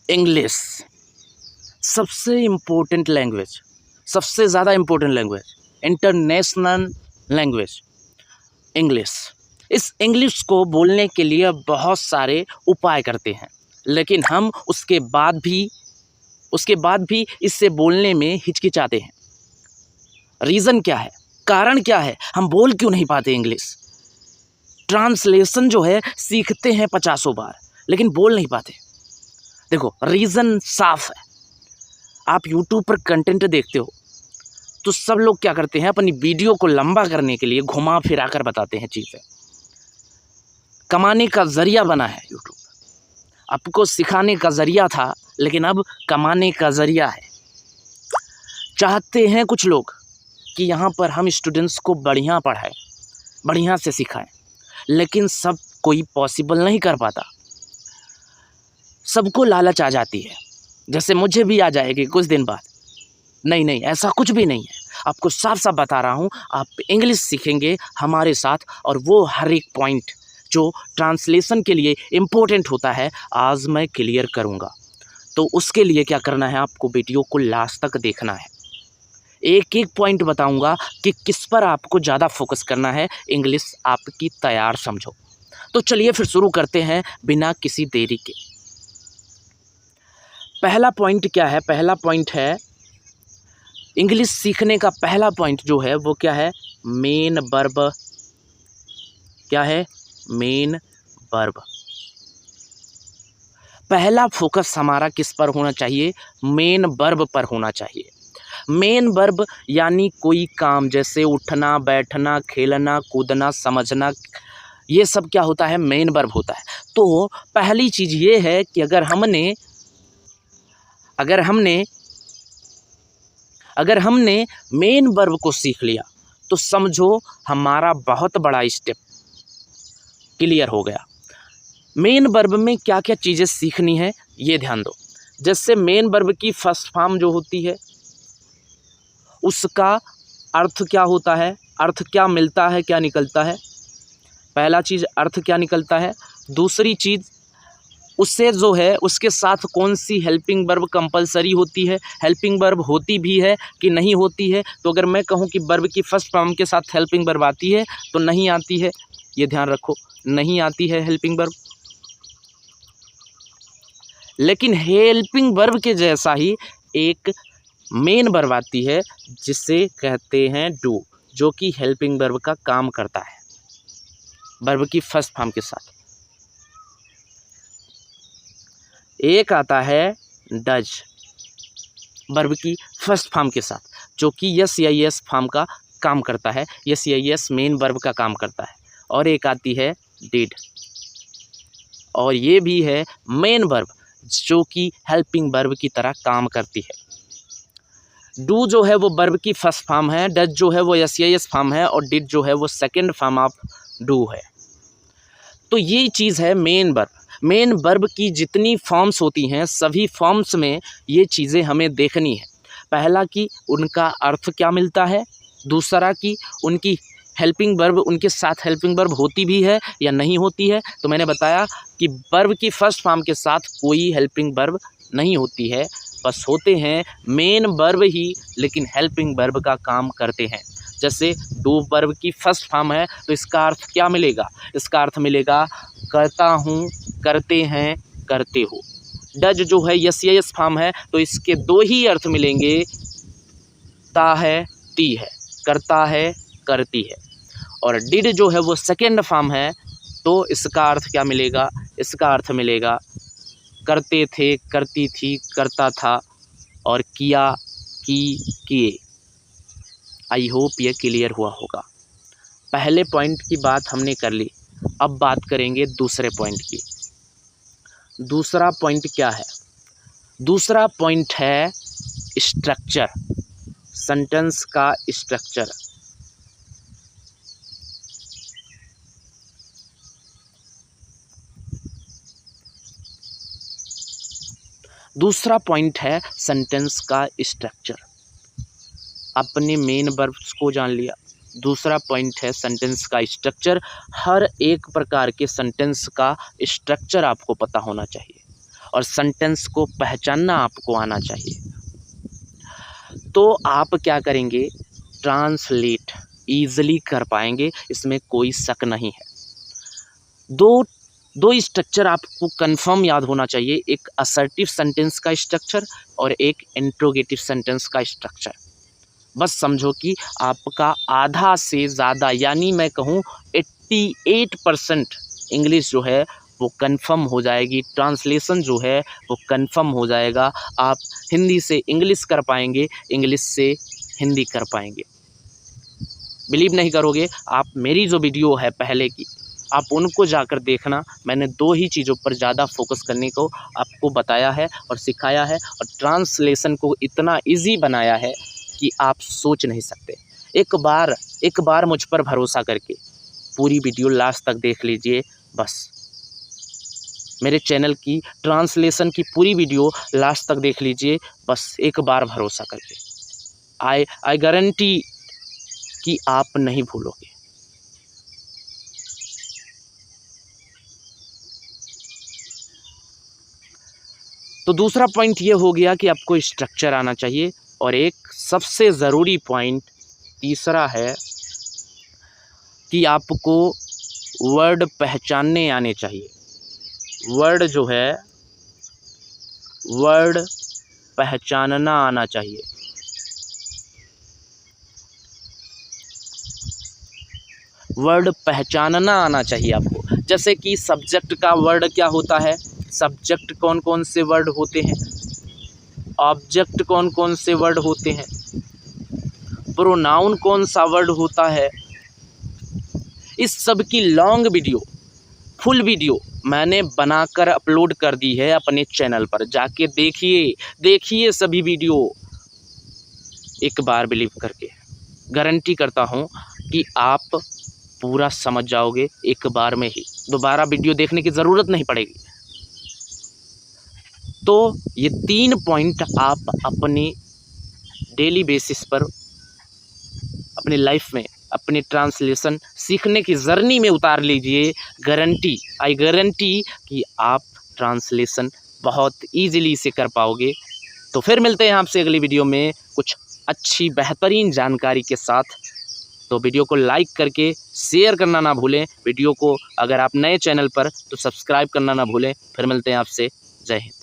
English सबसे important language, सबसे ज़्यादा important language, international language English. इस इंग्लिश को बोलने के लिए बहुत सारे उपाय करते हैं, लेकिन हम उसके बाद भी इससे बोलने में हिचकिचाते हैं। रीज़न क्या है, कारण क्या है, हम बोल क्यों नहीं पाते इंग्लिश? ट्रांसलेशन जो है सीखते हैं 50 बार, लेकिन बोल नहीं पाते। देखो रीज़न साफ है। आप यूट्यूब पर कंटेंट देखते हो तो सब लोग क्या करते हैं, अपनी वीडियो को लंबा करने के लिए घुमा फिरा कर बताते हैं चीज़ें। कमाने का ज़रिया बना है यूट्यूब, आपको सिखाने का ज़रिया था, लेकिन अब कमाने का ज़रिया है। चाहते हैं कुछ लोग कि यहाँ पर हम स्टूडेंट्स को बढ़िया पढ़ाएं, बढ़िया से सिखाएं, लेकिन सब कोई पॉसिबल नहीं कर पाता। सबको लालच आ जाती है, जैसे मुझे भी आ जाएगी कुछ दिन बाद। नहीं, ऐसा कुछ भी नहीं है। आपको साफ साफ बता रहा हूँ, आप इंग्लिश सीखेंगे हमारे साथ, और वो हर एक पॉइंट जो ट्रांसलेशन के लिए इम्पोर्टेंट होता है आज मैं क्लियर करूँगा। तो उसके लिए क्या करना है, आपको वीडियो को लास्ट तक देखना है। एक एक पॉइंट बताऊँगा कि किस पर आपको ज़्यादा फोकस करना है। इंग्लिश आपकी तैयार समझो। तो चलिए फिर शुरू करते हैं बिना किसी देरी के। पहला पॉइंट क्या है? पहला पॉइंट है इंग्लिश सीखने का पहला पॉइंट जो है वो क्या है? Main verb. क्या है? Main verb. पहला फोकस हमारा किस पर होना चाहिए? मेन वर्ब पर होना चाहिए। मेन वर्ब यानी कोई काम, जैसे उठना, बैठना, खेलना, कूदना, समझना, ये सब क्या होता है? मेन वर्ब होता है। तो पहली चीज़ ये है कि अगर हमने मेन वर्ब को सीख लिया तो समझो हमारा बहुत बड़ा स्टेप क्लियर हो गया। मेन वर्ब में क्या क्या चीज़ें सीखनी है ये ध्यान दो। जैसे मेन वर्ब की फर्स्ट फॉर्म जो होती है उसका अर्थ क्या होता है, अर्थ क्या मिलता है, क्या निकलता है। पहला चीज़ अर्थ क्या निकलता है। दूसरी चीज़ उससे जो है उसके साथ कौन सी हेल्पिंग वर्ब कंपलसरी होती है, हेल्पिंग वर्ब होती भी है कि नहीं होती है। तो अगर मैं कहूँ कि वर्ब की फर्स्ट फॉर्म के साथ हेल्पिंग वर्ब आती है तो नहीं आती है, ये ध्यान रखो, नहीं आती है हेल्पिंग वर्ब। लेकिन हेल्पिंग वर्ब के जैसा ही एक मेन वर्ब आती है जिसे कहते हैं डू, जो कि हेल्पिंग वर्ब का काम करता है वर्ब की फर्स्ट फॉर्म के साथ। एक आता है डज वर्ब की फर्स्ट फॉर्म के साथ, जो कि यस या यस फॉर्म का काम करता है, यस या यस मेन वर्ब का काम करता है। और एक आती है डिड, और ये भी है मेन वर्ब जो कि हेल्पिंग वर्ब की तरह काम करती है। डू जो है वो वर्ब की फर्स्ट फॉर्म है, डज जो है वो यस या यस फॉर्म है, और डिड जो है वो सेकेंड फॉर्म ऑफ डू है। तो ये चीज़ है मेन वर्ब। मेन वर्ब की जितनी फॉर्म्स होती हैं सभी फॉर्म्स में ये चीज़ें हमें देखनी है। पहला कि उनका अर्थ क्या मिलता है, दूसरा कि उनकी हेल्पिंग वर्ब, उनके साथ हेल्पिंग वर्ब होती भी है या नहीं होती है। तो मैंने बताया कि वर्ब की फर्स्ट फॉर्म के साथ कोई हेल्पिंग वर्ब नहीं होती है, बस होते हैं मेन वर्ब ही, लेकिन हेल्पिंग वर्ब का काम करते हैं। जैसे डू वर्ब की फर्स्ट फॉर्म है तो इसका अर्थ क्या मिलेगा? इसका अर्थ मिलेगा करता हूँ, करते हैं, करते हो। डज जो है यस या यस फॉर्म है तो इसके दो ही अर्थ मिलेंगे, ता है, ती है, करता है, करती है। और डिड जो है वो सेकेंड फॉर्म है तो इसका अर्थ क्या मिलेगा? इसका अर्थ मिलेगा करते थे, करती थी, करता था, और किया, की, किए। आई होप ये क्लियर हुआ होगा। पहले पॉइंट की बात हमने कर ली, अब बात करेंगे दूसरे पॉइंट की। दूसरा पॉइंट क्या है? दूसरा पॉइंट है स्ट्रक्चर, सेंटेंस का स्ट्रक्चर। दूसरा पॉइंट है सेंटेंस का स्ट्रक्चर। आपने मेन वर्ब्स को जान लिया, दूसरा पॉइंट है सेंटेंस का स्ट्रक्चर। हर एक प्रकार के सेंटेंस का स्ट्रक्चर आपको पता होना चाहिए, और सेंटेंस को पहचानना आपको आना चाहिए। तो आप क्या करेंगे, ट्रांसलेट ईजिली कर पाएंगे, इसमें कोई शक नहीं है। दो स्ट्रक्चर आपको कंफर्म याद होना चाहिए, एक असर्टिव सेंटेंस का स्ट्रक्चर और एक इंट्रोगेटिव सेंटेंस का स्ट्रक्चर। बस समझो कि आपका आधा से ज़्यादा, यानी मैं कहूँ 88% इंग्लिश जो है वो कंफर्म हो जाएगी, ट्रांसलेशन जो है वो कंफर्म हो जाएगा। आप हिंदी से इंग्लिश कर पाएंगे, इंग्लिश से हिंदी कर पाएंगे। बिलीव नहीं करोगे, आप मेरी जो वीडियो है पहले की, आप उनको जाकर देखना। मैंने 2 ही चीज़ों पर ज़्यादा फोकस करने को आपको बताया है और सिखाया है, और ट्रांसलेशन को इतना इजी बनाया है कि आप सोच नहीं सकते। एक बार मुझ पर भरोसा करके पूरी वीडियो लास्ट तक देख लीजिए। बस मेरे चैनल की ट्रांसलेशन की पूरी वीडियो लास्ट तक देख लीजिए, बस एक बार भरोसा करके। आई गारंटी कि आप नहीं भूलोगे। तो दूसरा पॉइंट ये हो गया कि आपको स्ट्रक्चर आना चाहिए, और एक सबसे ज़रूरी पॉइंट तीसरा है कि आपको वर्ड पहचानने आने चाहिए। वर्ड जो है, वर्ड पहचानना आना चाहिए। वर्ड पहचानना आना चाहिए आपको। जैसे कि सब्जेक्ट का वर्ड क्या होता है, सब्जेक्ट कौन कौन से वर्ड होते हैं, ऑब्जेक्ट कौन कौन से वर्ड होते हैं, प्रोनाउन कौन सा वर्ड होता है। इस सब की लॉन्ग वीडियो, फुल वीडियो मैंने बनाकर अपलोड कर दी है अपने चैनल पर, जाके देखिए सभी वीडियो एक बार बिलीव करके। गारंटी करता हूँ कि आप पूरा समझ जाओगे एक बार में ही, दोबारा वीडियो देखने की ज़रूरत नहीं पड़ेगी। तो ये 3 पॉइंट आप अपनी डेली बेसिस पर अपनी लाइफ में, अपनी ट्रांसलेशन सीखने की जर्नी में उतार लीजिए। आई गारंटी कि आप ट्रांसलेशन बहुत ईजिली से कर पाओगे। तो फिर मिलते हैं आपसे अगली वीडियो में कुछ अच्छी बेहतरीन जानकारी के साथ। तो वीडियो को लाइक करके शेयर करना ना भूलें। वीडियो को अगर आप नए चैनल पर तो सब्सक्राइब करना ना भूलें। फिर मिलते हैं आपसे। जय हिंद।